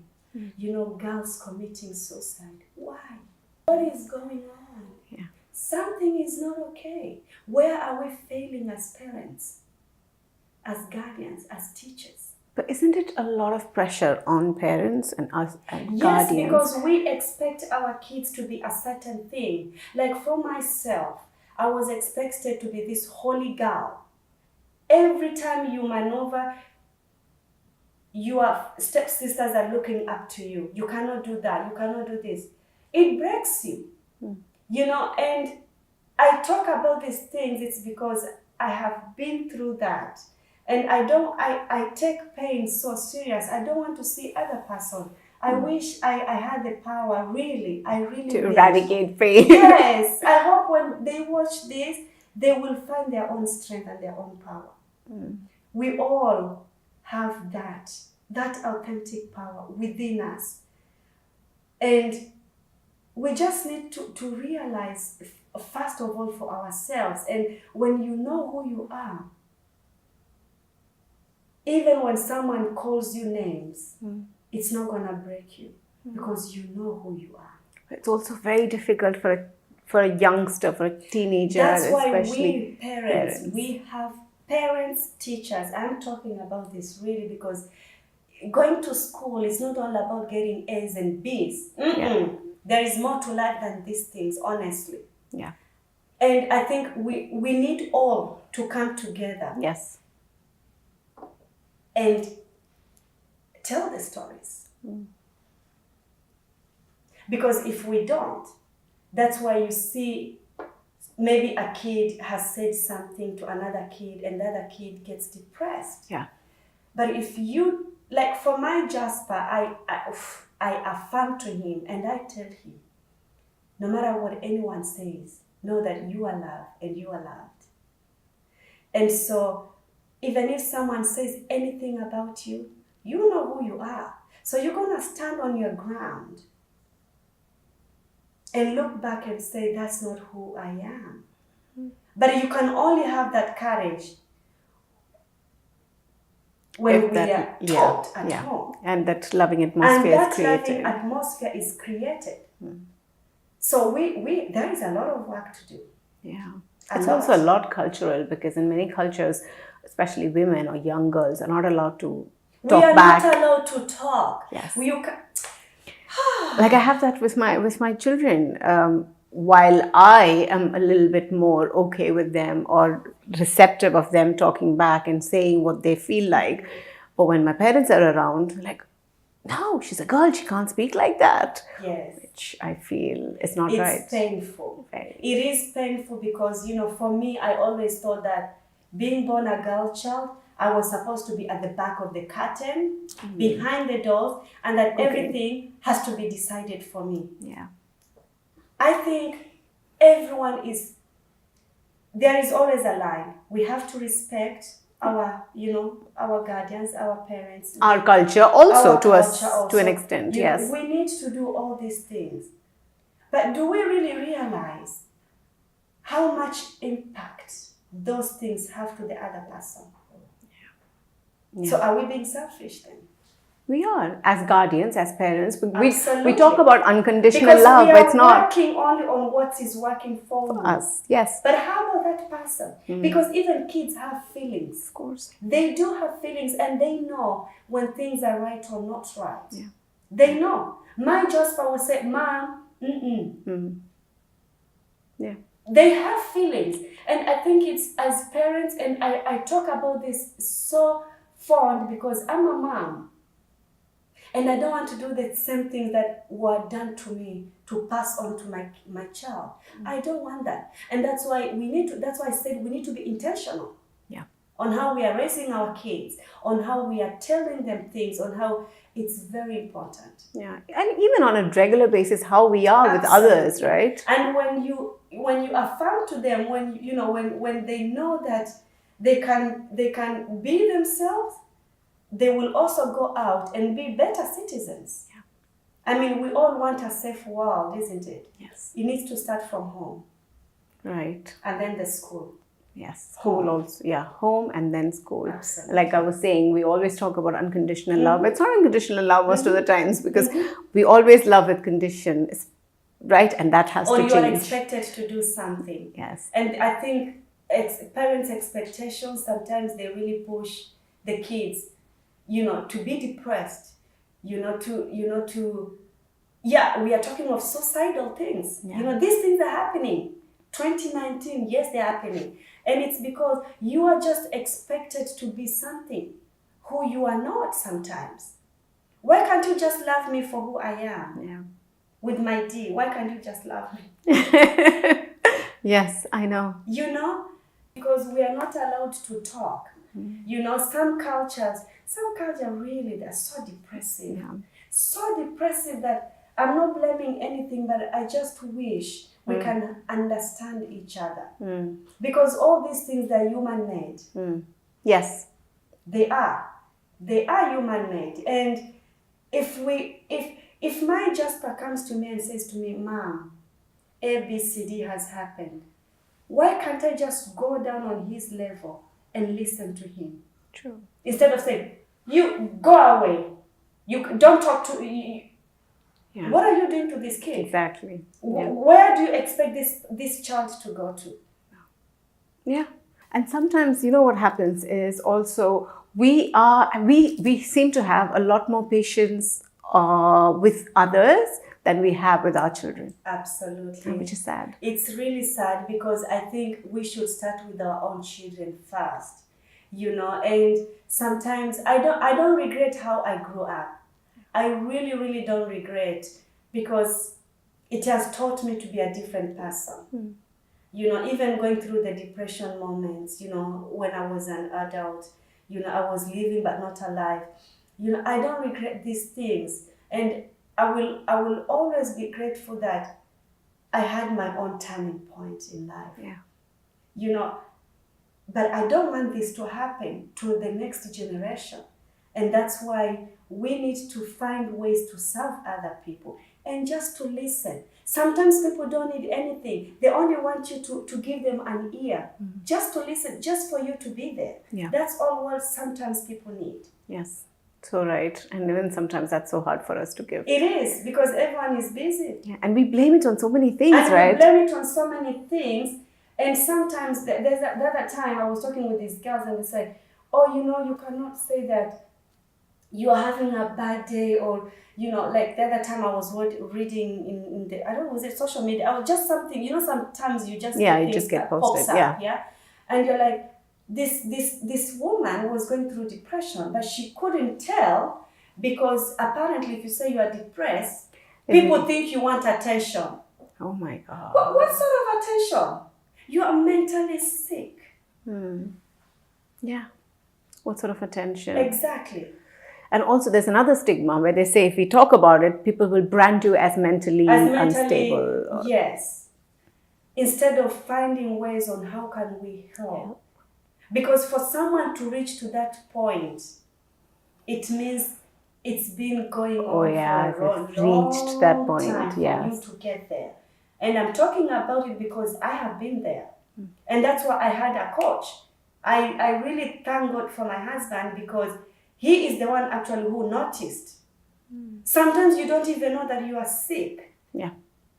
You know, girls committing suicide. Why? What is going on? Yeah. Something is not okay. Where are we failing as parents, as guardians, as teachers? But isn't it a lot of pressure on parents and us and Yes, guardians? because we expect our kids to be a certain thing. Like for myself, I was expected to be this holy girl. Every time you maneuver, your stepsisters are looking up to you. You cannot do that. You cannot do this. It breaks you. You know, and I talk about these things, it's because I have been through that. And I take pain so serious. I don't want to see other person. I wish I had the power, really. I really to wish. eradicate pain. Yes. I hope when they watch this, they will find their own strength and their own power. We all have that authentic power within us. And we just need to realize, first of all, for ourselves. And when you know who you are, even when someone calls you names, it's not going to break you because you know who you are. It's also very difficult for a youngster, for a teenager, That's why especially we parents, we have parents, teachers. I'm talking about this really because going to school is not all about getting A's and B's. There is more to life than these things, honestly. Yeah. And I think we need all to come together. Yes. And tell the stories. Because if we don't, that's why you see maybe a kid has said something to another kid and the other kid gets depressed. Yeah. But if you, like for my Jasper, I affirm to him and I tell him, no matter what anyone says, know that you are loved and you are loved. And so even if someone says anything about you, you know who you are. So you're going to stand on your ground and look back and say, that's not who I am. But you can only have that courage when we are taught at home. And that loving atmosphere is created. And that loving atmosphere is created. So there is a lot of work to do. Yeah. It's also a lot cultural because in many cultures, especially women or young girls, are not allowed to talk back. We are not allowed to talk. Yes. Like I have that with my children. While I am a little bit more okay with them or receptive of them talking back and saying what they feel like, but when my parents are around, like, no, she's a girl, she can't speak like that. Yes. Which I feel is not right. It's painful. Very. It is painful because, you know, for me, I always thought that being born a girl child, I was supposed to be at the back of the curtain, behind the doors, and that everything has to be decided for me. Yeah. I think there is always a line. We have to respect our guardians, our parents. Our culture also, to an extent, yes. We need to do all these things. But do we really realize how much impact those things have to the other person? Yeah. So are we being selfish then? We are, as guardians, as parents. We Absolutely. talk about unconditional because love, but it's not. Because we are working only on what is working for us. Yes. But how about that person? Because even kids have feelings. Of course. They do have feelings and they know when things are right or not right. Yeah. They know. My Jasper will say, Mom, Yeah. They have feelings. And I think it's as parents, and I talk about this so fond because I'm a mom. And I don't want to do the same things that were done to me to pass on to my child. I don't want that. And that's why I said we need to be intentional. Yeah. On how we are raising our kids, on how we are telling them things, on how it's very important. Yeah. And even on a regular basis, how we are with others, right? And when you affirm to them, when they know that they can be themselves, they will also go out and be better citizens. Yeah. I mean, we all want a safe world, isn't it? Yes. It needs to start from home. Right. And then the school. Yes, school Home. also. Yeah, home and then school. Absolutely. Like I was saying, we always talk about unconditional love. It's not unconditional love most of the times because we always love with condition, right? And that has Or to you are change. expected to do something. Yes. And I think parents' expectations, sometimes they really push the kids, to be depressed, we are talking of suicidal things. Yeah. These things are happening. 2019, yes, they're happening. And it's because you are just expected to be something who you are not sometimes. Why can't you just love me for who I am? Yeah. With my D, why can't you just love me? Yes, I know. Because we are not allowed to talk. Some cultures really, they're so depressive. Yeah. So depressive that I'm not blaming anything, but I just wish we can understand each other. Because all these things, they're human-made. Yes. They are human-made. And if my Jasper comes to me and says to me, Mom, A, B, C, D has happened, why can't I just go down on his level and listen to him? True. Instead of saying, you go away, you don't talk to you. Yeah. What are you doing to this kid? Exactly. Yeah. Where do you expect this child to go to? Yeah. And sometimes, what happens is also we seem to have a lot more patience with others than we have with our children. Absolutely. Which is sad. It's really sad because I think we should start with our own children first. And sometimes I don't regret how I grew up. I really, really don't regret, because it has taught me to be a different person. Even going through the depression moments, when I was an adult, I was living but not alive. I don't regret these things. And I will always be grateful that I had my own turning point in life. Yeah. But I don't want this to happen to the next generation. And that's why we need to find ways to serve other people and just to listen. Sometimes people don't need anything. They only want you to give them an ear, just to listen, just for you to be there. Yeah. That's all what sometimes people need. Yes, so right. And even sometimes that's so hard for us to give. It is, because everyone is busy. Yeah. And we blame it on so many things, right? We blame it on so many things. And sometimes, the other time I was talking with these girls and they said, oh, you cannot say that you are having a bad day, or like the other time I was reading in the, I don't know, was it social media, or just something, sometimes you just you just get posted, yeah, and you're like, this woman was going through depression, but she couldn't tell, because apparently if you say you are depressed, people think you want attention. Oh my God. What sort of attention? You are mentally sick. Yeah. What sort of attention? Exactly. And also there's another stigma where they say if we talk about it, people will brand you as mentally unstable. Yes. Instead of finding ways on how can we help. Because for someone to reach to that point, it means it's been going on for a long that point. time for you to get there. And I'm talking about it because I have been there. And that's why I had a coach. I really thank God for my husband, because he is the one actually who noticed. Sometimes you don't even know that you are sick. Yeah.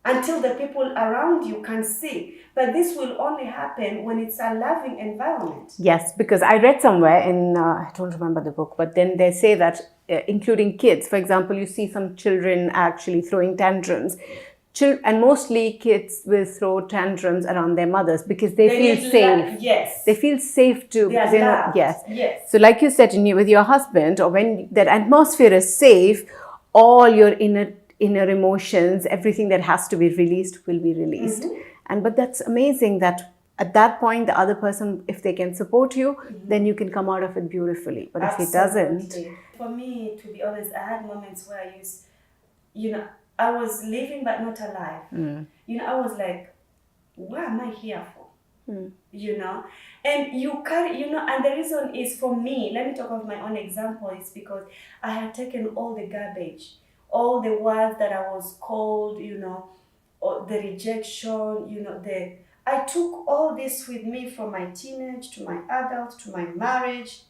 Until the people around you can see. But this will only happen when it's a loving environment. Yes, because I read somewhere in, I don't remember the book, but then they say that including kids, for example, you see some children actually throwing tantrums. And mostly kids will throw tantrums around their mothers because they feel safe. Yes. They feel safe too. They are loved. Yes. So like you said, with your husband, or when that atmosphere is safe, all your inner emotions, everything that has to be released will be released. But that's amazing that at that point, the other person, if they can support you, then you can come out of it beautifully. But if he doesn't. For me, to be honest, I had moments where I used, I was living but not alive. I was like, what am I here for? you know, and you carry, you know, and the reason is for me, let me talk of my own example, is because I had taken all the garbage, all the words that I was called, you know, or the rejection, you know, I took all this with me from my teenage to my adult to my marriage.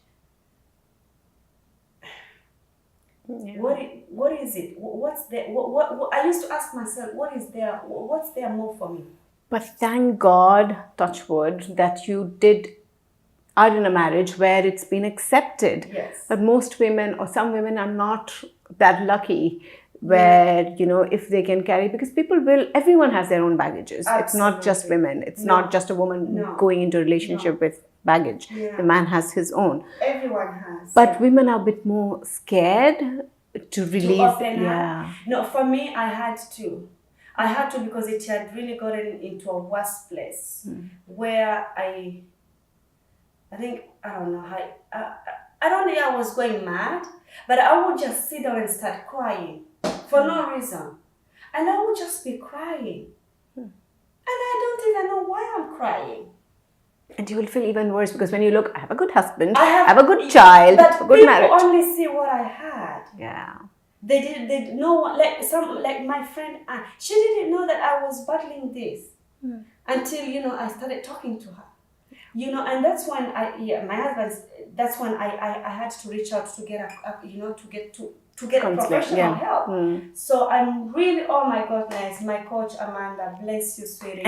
Yeah. What is it? What's there? What I used to ask myself, what is there? What's there more for me? But thank God, touch wood, that you are in a marriage where it's been accepted. Yes. But most women or some women are not that lucky where, you know, if they can carry, because everyone has their own baggages. Absolutely. It's not just women. It's not just a woman going into a relationship with baggage. The man has his own. Everyone has. But women are a bit more scared to release. To open up. No, for me, I had to because it had really gotten into a worse place where I think, I don't know how, I don't think I was going mad, but I would just sit down and start crying for no reason. And I would just be crying. And I don't even know why I'm crying. And you will feel even worse because when you look, I have a good husband, I have a good child, but a good marriage. People only see what I had. Yeah. They didn't know, like my friend Anne, she didn't know that I was battling this until, you know, I started talking to her. You know, and that's when that's when I had to reach out to get to get professional help. So I'm really, oh my goodness, my coach Amanda, bless you, sweetie.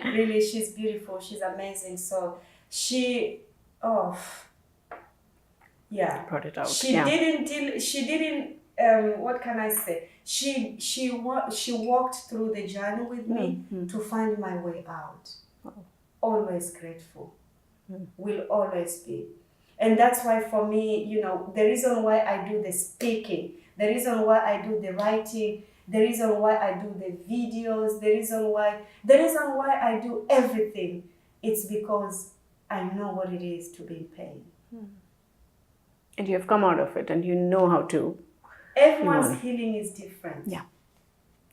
Really, she's beautiful, she's amazing. So she Brought it out. She didn't what can I say? She walked through the journey with me to find my way out. Always grateful. Will always be. And that's why for me, you know, the reason why I do the speaking, the reason why I do the writing, the reason why I do the videos, the reason why I do everything, it's because I know what it is to be in pain. And you have come out of it and you know how to. Everyone's healing is different. Yeah.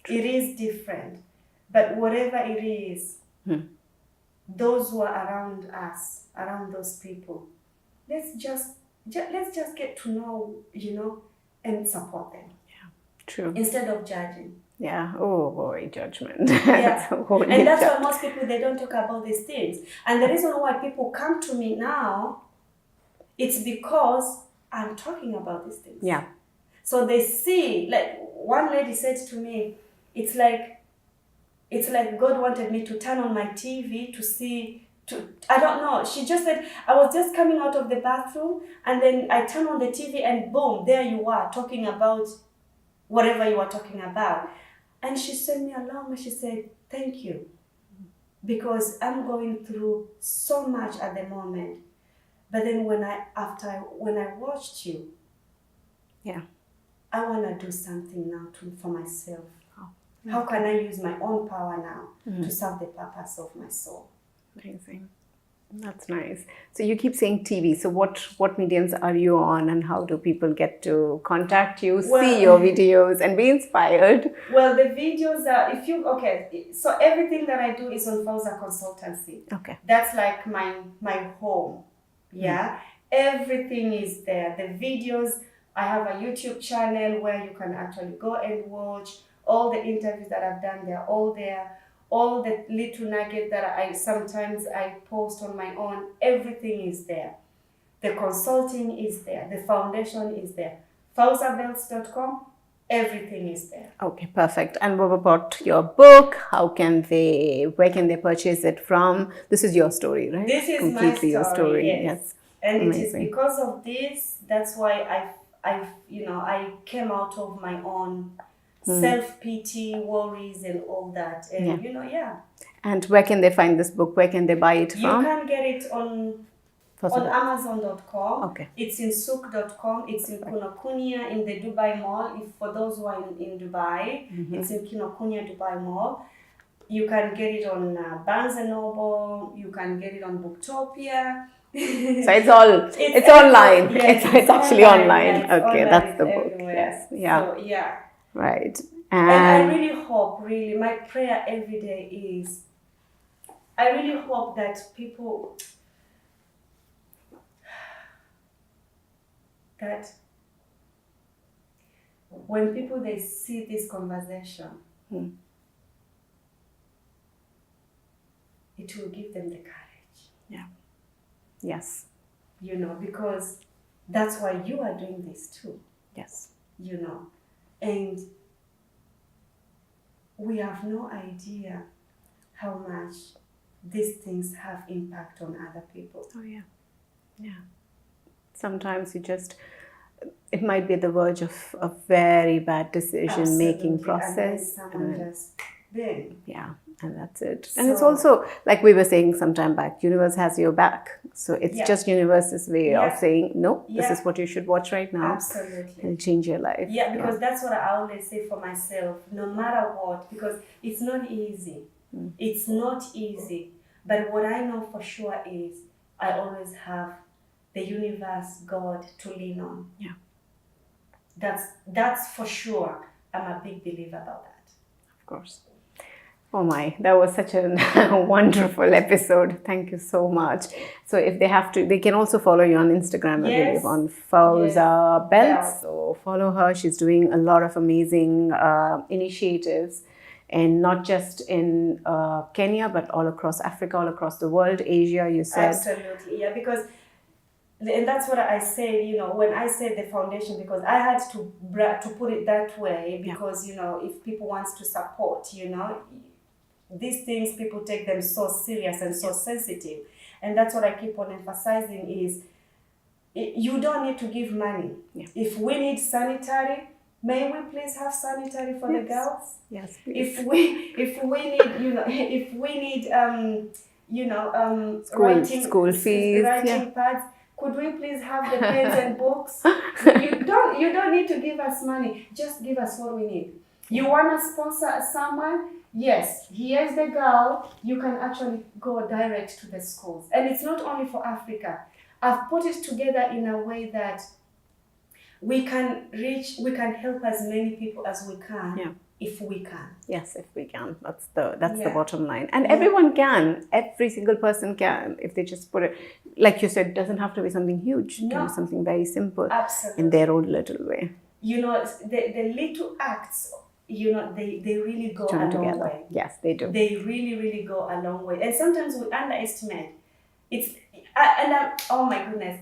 It is different. But whatever it is, those who are around us, around those people, let's just get to know, you know, and support them. Yeah, true. Instead of judging. Yeah. Oh boy, judgment. Yeah. And that's why most people, they don't talk about these things. And the reason why people come to me now, it's because I'm talking about these things. Yeah. So they see, like one lady said to me, it's like God wanted me to turn on my TV to see, I don't know. She just said, I was just coming out of the bathroom and then I turned on the TV and boom, there you are talking about whatever you are talking about. And she sent me a love and she said, thank you. Because I'm going through so much at the moment. But then when I watched you, I want to do something now for myself. How can I use my own power now to serve the purpose of my soul? Amazing. That's nice. So you keep saying TV. So what mediums are you on and how do people get to contact you, see your videos and be inspired? Well, the videos are, so everything that I do is on Fauza Consultancy. Okay. That's like my home. Yeah. Everything is there. The videos, I have a YouTube channel where you can actually go and watch all the interviews that I've done. They're all there. All the little nuggets that I sometimes post on my own, everything is there. The consulting is there. The foundation is there. FauzaBeltz.com, everything is there. Okay, perfect. And what about your book? Where can they purchase it from? This is your story, right? This is completely my story, your story. Yes. And amazing. It is because of this, that's why I came out of my own self-pity, worries and all that. And And where can they find this book? Where can they buy it from? You can get it on Amazon.com. Okay. It's in souk.com. It's in Kinokuniya in the Dubai Mall. For those who are in Dubai, it's in Kinokuniya Dubai Mall. You can get it on Barnes & Noble. You can get it on Booktopia. So it's online. Yes, it's actually online. Yes, Okay, online, that's the book. everywhere. Yes. Yeah. So, yeah. Right. And I really hope, my prayer every day is I really hope that people, that when people they see this conversation, it will give them the courage. Yeah. Yes. You know, because that's why you are doing this too. Yes. You know, and we have no idea how much these things have impact on other people. Oh yeah. Yeah. Sometimes it might be at the verge of a very bad decision-making process. And then someone just, then. Yeah, and that's it. And it's also, like we were saying some time back, universe has your back. So it's just universe's way of saying, no, this is what you should watch right now. Absolutely. It'll change your life. Yeah, because that's what I always say for myself, no matter what, because it's not easy. It's not easy. But what I know for sure is I always have the universe, God, to lean on. Yeah. That's for sure. I'm a big believer about that. Of course. Oh my, that was such a wonderful episode. Thank you so much. So if they have to, they can also follow you on Instagram, I believe, on Fauza Beltz. So follow her. She's doing a lot of amazing initiatives, and not just in Kenya, but all across Africa, all across the world, Asia, you said. Absolutely, yeah, because, and that's what I said, you know, when I said the foundation, because I had to put it that way, because, you know, if people want to support, you know, these things, people take them so serious and so sensitive. And that's what I keep on emphasizing is, you don't need to give money. Yeah. If we need sanitary, may we please have sanitary for the girls? Yes, please. If we need, you know, if we need, you know, school fees, writing pads, could we please have the pens and books? You don't need to give us money. Just give us what we need. You want to sponsor someone? Yes, here's the girl. You can actually go direct to the schools. And it's not only for Africa. I've put it together in a way that we can help as many people as we can, if we can. Yes, if we can. That's the bottom line. And everyone can. Every single person can, if they just put it, like you said, it doesn't have to be something huge. It can be something very simple. Absolutely. In their own little way. You know, the little acts, you know, they really go a long way. Yes, they do. They really, really go a long way. And sometimes we underestimate. Oh my goodness,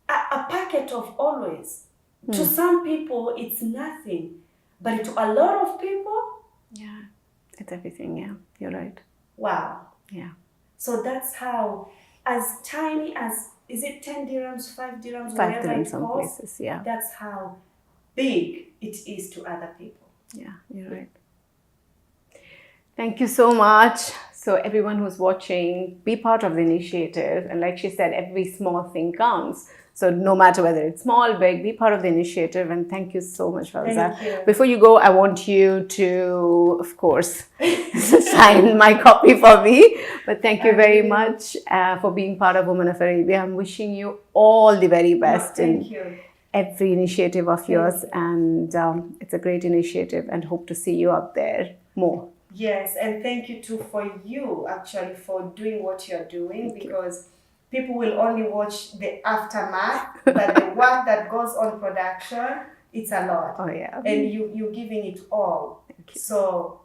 a packet of always. To some people, it's nothing. But to a lot of people, it's everything. Yeah, you're right. Wow. Yeah. So that's how, as tiny as, is it 10 dirhams, 5 dirhams, 5 whatever dirhams it some costs, places, yeah. That's how big it is to other people. Yeah, you're right. Thank you so much. So everyone who's watching, be part of the initiative. And like she said, every small thing counts. So no matter whether it's small, big, be part of the initiative. And thank you so much, Fauza. Thank you. Before you go, I want you to, of course, sign my copy for me. But thank you very much for being part of Women of Arabia. I'm wishing you all the very best Thank you. Every initiative of yours. And it's a great initiative, and hope to see you up there more. Yes, and thank you too for you actually for doing what you're doing, because people will only watch the aftermath, but the work that goes on production, it's a lot. Oh yeah. And you're giving it all. So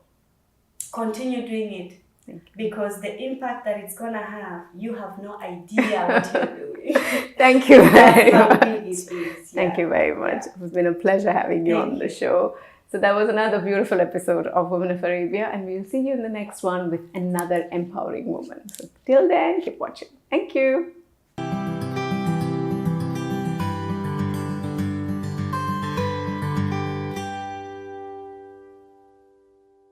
continue doing it, because the impact that it's gonna have, you have no idea what you're doing. Thank you very much. Big it is. Thank you very much. It's been a pleasure having you on the show. So that was another beautiful episode of Women of Arabia, and we'll see you in the next one with another empowering woman. So till then, keep watching. Thank you.